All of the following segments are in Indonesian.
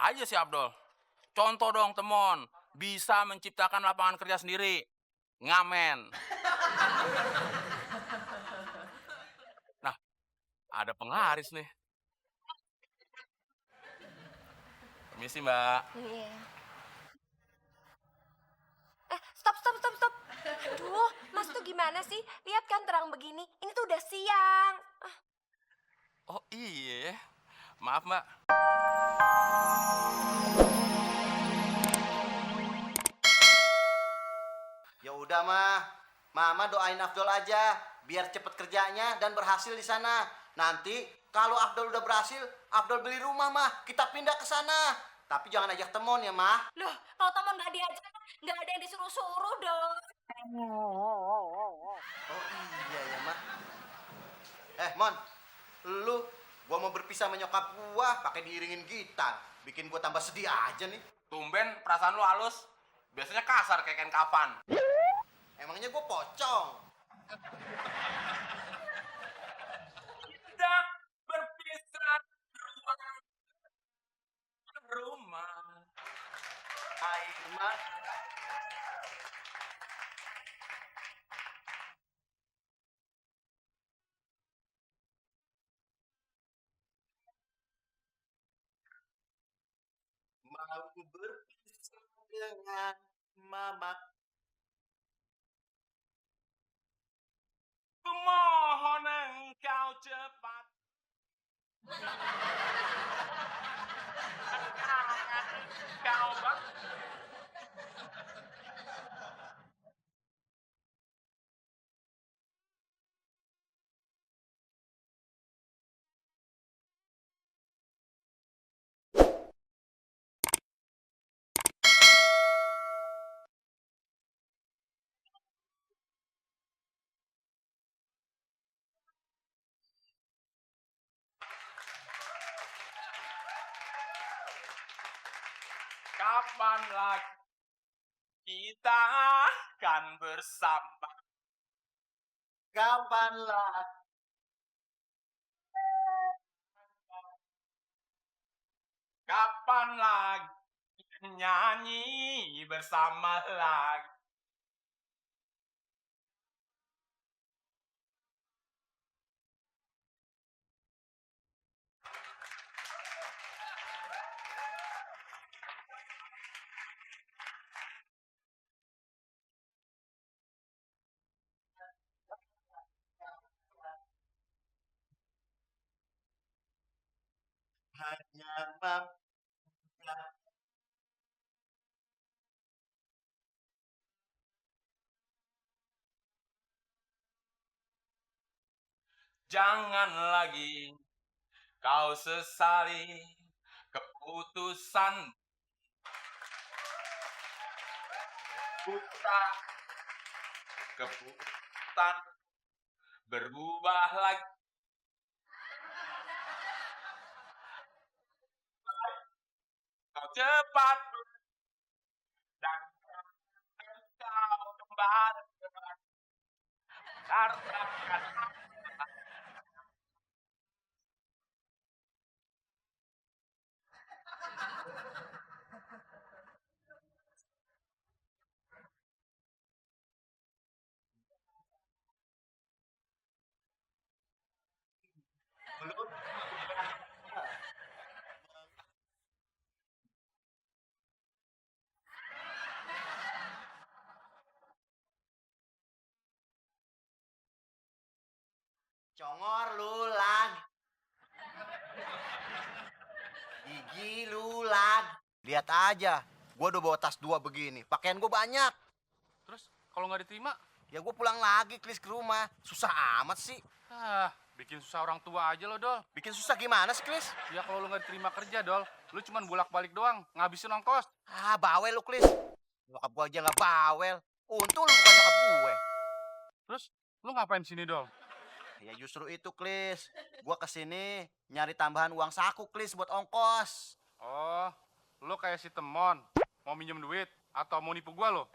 aja si Abdul. Contoh dong, Temon. Bisa menciptakan lapangan kerja sendiri. Ngamen. Nah, ada penglaris nih. Permisi, Mbak. Iya. Stop, stop, stop, stop. Aduh, Mas tuh gimana sih? Lihat kan terang begini. Ini tuh udah siang. Oh iya, maaf Mbak. Ya udah mah, Mama doain Afdol aja biar cepet kerjanya dan berhasil di sana. Nanti kalau Afdol udah berhasil, Afdol beli rumah mah, kita pindah ke sana. Tapi jangan ajak Temon ya mah. Loh, kalau teman nggak diajak, nggak ada yang disuruh-suruh dong. Oh iya ya mah. Mon, lu gua mau berpisah sama nyokap gua pakai diiringin gitar, bikin gua tambah sedih aja nih. Tumben perasaan lu halus. Biasanya kasar kayak kain kafan. Emangnya gua pocong. Kita berpisah rumah. Hai mah. Mau berpisah dengan Mama. Kumohon engkau cepat. Kau bak. Kapan lagi kita akan bersama? Kapan lagi? Kapan lagi nyanyi bersama lagi? Hanya Mama. Jangan lagi kau sesali keputusan buta, keputusan berubah lagi. Kau cepat dan kau kembali katakan Belum. Congor lu lagi. Gigi lu lagi. Lihat aja, gua udah bawa tas 2 begini. Pakaian gua banyak. terus kalau nggak diterima, Ya gua pulang lagi Klis ke rumah. Susah amat sih. bikin susah orang tua aja lo, Dol. Bikin susah gimana sih Klis? Ya kalau lu nggak diterima kerja, Dol, lu cuman bolak-balik doang, ngabisin ongkos. Bawel lu Klis. Nyokap gua aja nggak bawel. Untung lu bukan nyokap gue. Terus lu ngapain sini, Dol? Ya justru itu Klis. Gua kesini nyari tambahan uang saku Klis buat ongkos. Oh, lu kayak si Temon, mau minjem duit atau mau nipu gua lo?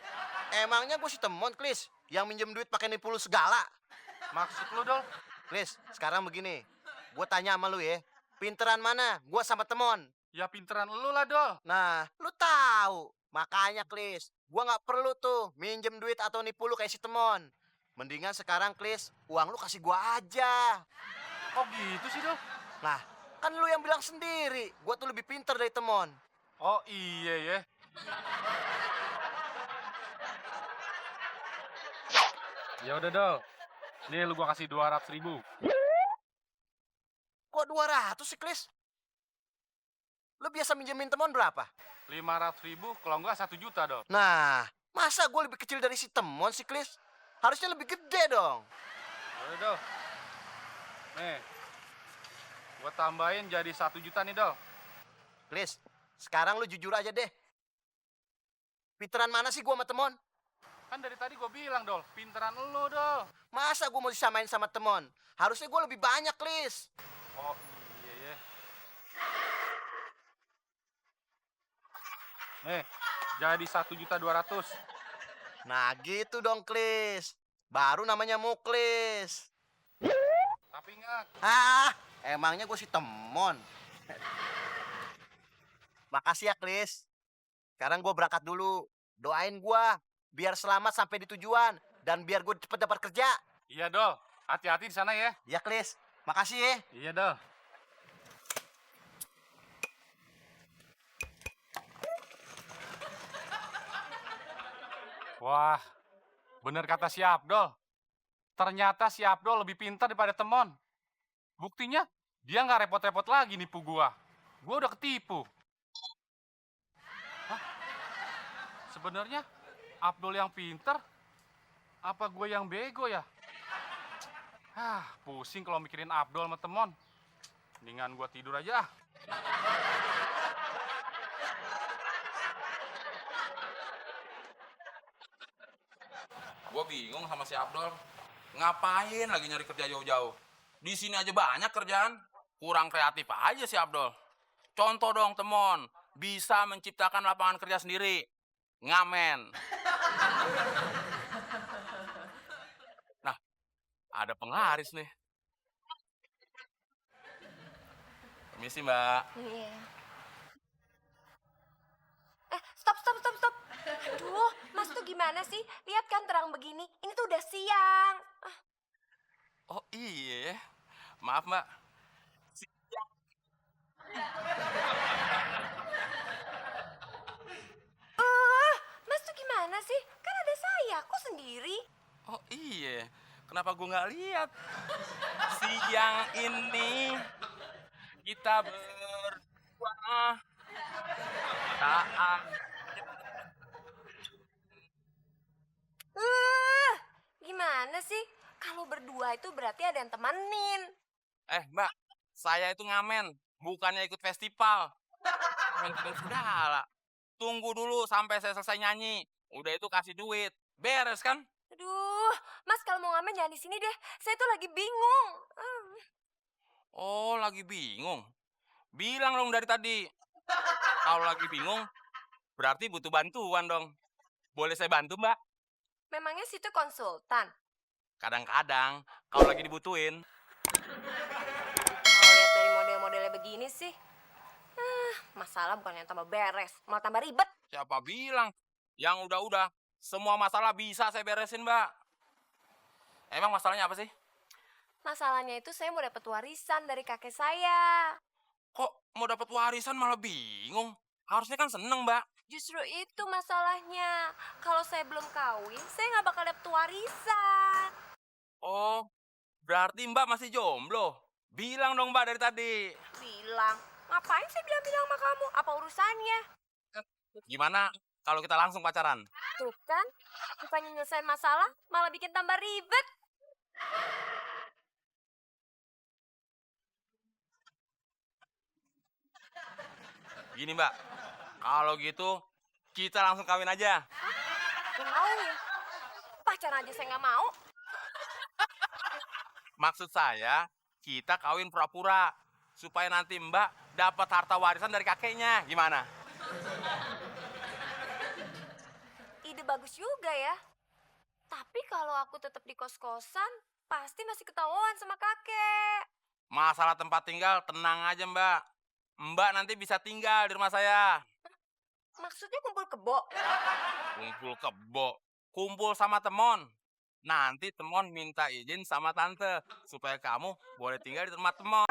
Emangnya gue si Temon Klis yang minjem duit pakai nipu lu segala? Maksud lu, Dol? Klis, sekarang begini. Gue tanya sama lu ya. Pinteran mana? Gue sama Temon. Ya pinteran lu lah, Dol. Nah, lu tahu. Makanya, Klis, gua nggak perlu tuh minjem duit atau nipu lu kayak si Temon. Mendingan sekarang, Klis, uang lu kasih gua aja. Kok gitu sih, Dol? Nah, kan lu yang bilang sendiri, gua tuh lebih pinter dari Temon. Oh iya ya. Ya udah, Dol. Nih lu gua kasih 200.000. Kok 200 sih, Klis? Lu biasa minjemin Temon berapa? 500.000 kalau enggak 1 juta, Dol. Nah, masa gue lebih kecil dari si Temon sih, Klis? Harusnya lebih gede dong. Ya udah, Dol. Nih. Gua tambahin jadi 1 juta nih, Dol. Klis, sekarang lu jujur aja deh. Pinteran mana sih gua sama Temon? Kan dari tadi gua bilang, Dol, pinteran lu, Dol. Masa gua mau disamain sama Temon? Harusnya gua lebih banyak, Klis. Oh iya ya. Nih, jadi 1.200.000. Nah gitu dong, Klis. Baru namanya muklis. Tapi ingat, Emangnya gue si Temon. Makasih ya, Klis. Sekarang gue berangkat dulu. Doain gue biar selamat sampai di tujuan dan biar gue cepet dapat kerja. iya, Dol. Hati-hati di sana ya. Ya, Klis. Makasih ya. Iya, Dol. Wah, bener kata si Abdol. Ternyata si Abdol lebih pintar daripada Temon. Buktinya, dia nggak repot-repot lagi nipu gua. Gua udah ketipu. Hah? Sebenarnya Abdol yang pintar, apa gue yang bego ya? Pusing kalau mikirin Abdol sama Temon. Mendingan gua tidur aja. Gue bingung sama si Abdul. Ngapain lagi nyari kerja jauh-jauh? Di sini aja banyak kerjaan. Kurang kreatif aja si Abdul. Contoh dong, Temon. Bisa menciptakan lapangan kerja sendiri. Ngamen. Nah, ada penglaris nih. Permisi, Mbak. Iya. Stop, stop, stop, stop. Aduh, Mas tuh gimana sih? Lihat kan terang begini. Ini tuh udah siang. Oh iya, maaf Mbak. Siang. Mas tuh gimana sih? Kan ada saya, kok sendiri? Oh iya, kenapa gue nggak lihat? Siang ini kita berdua saat. Gimana sih? Kalau berdua itu berarti ada yang temenin. Mbak, saya itu ngamen, bukannya ikut festival. Ngamen segala. Tunggu dulu sampai saya selesai nyanyi. Udah itu kasih duit. Beres kan? Aduh, Mas kalau mau ngamen jangan di sini deh. Saya tuh lagi bingung. Oh, lagi bingung. Bilang dong dari tadi. Kalau lagi bingung, berarti butuh bantuan dong. Boleh saya bantu, Mbak? Memangnya situ konsultan? Kadang-kadang, kalau lagi dibutuhin. Kalau lihat dari model-modelnya begini sih, masalah bukan yang tambah beres, malah tambah ribet. Siapa bilang? Yang udah-udah, semua masalah bisa saya beresin, Mbak. Emang masalahnya apa sih? Masalahnya itu saya mau dapat warisan dari kakek saya. Kok mau dapat warisan malah bingung? Harusnya kan seneng, Mbak. Justru itu masalahnya. Kalau saya belum kawin, saya nggak bakal dapat warisan. Oh, berarti Mbak masih jomblo. Bilang dong, Mbak, dari tadi. Bilang, ngapain saya bilang-bilang sama kamu? Apa urusannya? Gimana kalau kita langsung pacaran? Tuh kan, bukannya nyelesain masalah, malah bikin tambah ribet. Gini, Mbak. Kalau gitu, kita langsung kawin aja. Kawin? Pacaran aja saya nggak mau. Maksud saya, kita kawin pura-pura. Supaya nanti Mbak dapat harta warisan dari kakeknya. Gimana? Ide bagus juga ya. Tapi kalau aku tetap di kos-kosan, pasti masih ketahuan sama kakek. Masalah tempat tinggal, tenang aja, Mbak. Mbak nanti bisa tinggal di rumah saya. Maksudnya kumpul kebo? Kumpul kebo, kumpul sama temon. Nanti temon minta izin sama tante supaya kamu boleh tinggal di rumah temon.